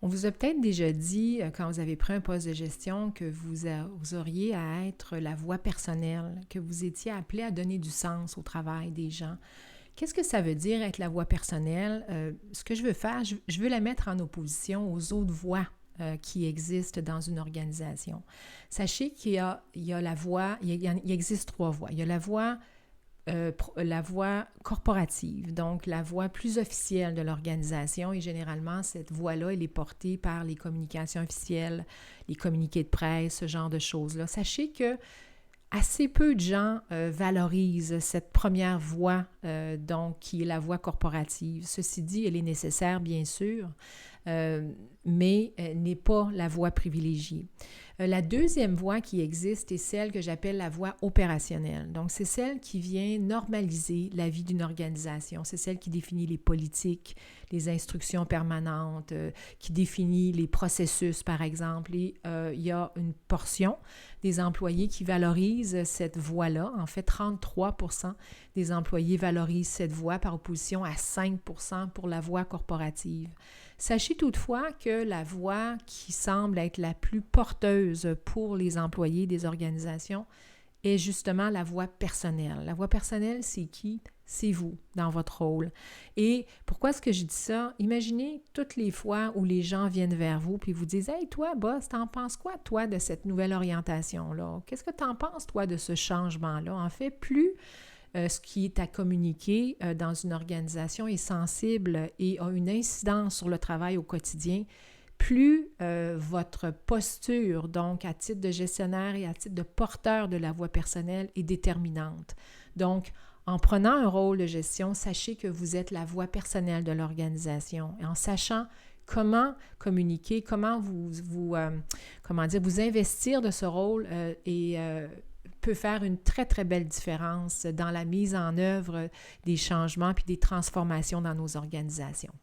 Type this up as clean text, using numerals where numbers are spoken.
On vous a peut-être déjà dit, quand vous avez pris un poste de gestion, que vous auriez à être la voix personnelle, que vous étiez appelé à donner du sens au travail des gens. Qu'est-ce que ça veut dire être la voix personnelle? Ce que je veux faire, je veux la mettre en opposition aux autres voix qui existent dans une organisation. Sachez qu'il y a la voix, il existe trois voix. Il y a la voix corporative, donc la voix plus officielle de l'organisation, et généralement, cette voix-là, elle est portée par les communications officielles, les communiqués de presse, ce genre de choses-là. Sachez que assez peu de gens valorisent cette première voix, donc qui est la voix corporative. Ceci dit, elle est nécessaire, bien sûr, mais n'est pas la voie privilégiée. La deuxième voie qui existe est celle que j'appelle la voie opérationnelle. Donc, c'est celle qui vient normaliser la vie d'une organisation. C'est celle qui définit les politiques, les instructions permanentes, qui définit les processus, par exemple. Et il y a une portion des employés qui valorisent cette voie-là. En fait, 33% des employés valorisent cette voie par opposition à 5% pour la voie corporative. Sachez toutefois que la voie qui semble être la plus porteuse pour les employés des organisations est justement la voie personnelle. La voie personnelle, c'est qui? C'est vous, dans votre rôle. Et pourquoi est-ce que je dis ça? Imaginez toutes les fois où les gens viennent vers vous et vous disent « Hey, toi, boss, t'en penses quoi, toi, de cette nouvelle orientation-là? Qu'est-ce que t'en penses, toi, de ce changement-là? » En fait, plus ce qui est à communiquer dans une organisation est sensible et a une incidence sur le travail au quotidien, plus votre posture, donc à titre de gestionnaire et à titre de porteur de la voix personnelle, est déterminante. Donc, en prenant un rôle de gestion, sachez que vous êtes la voix personnelle de l'organisation. Et en sachant comment communiquer, comment vous investir de ce rôle peut faire une très, très belle différence dans la mise en œuvre des changements puis des transformations dans nos organisations.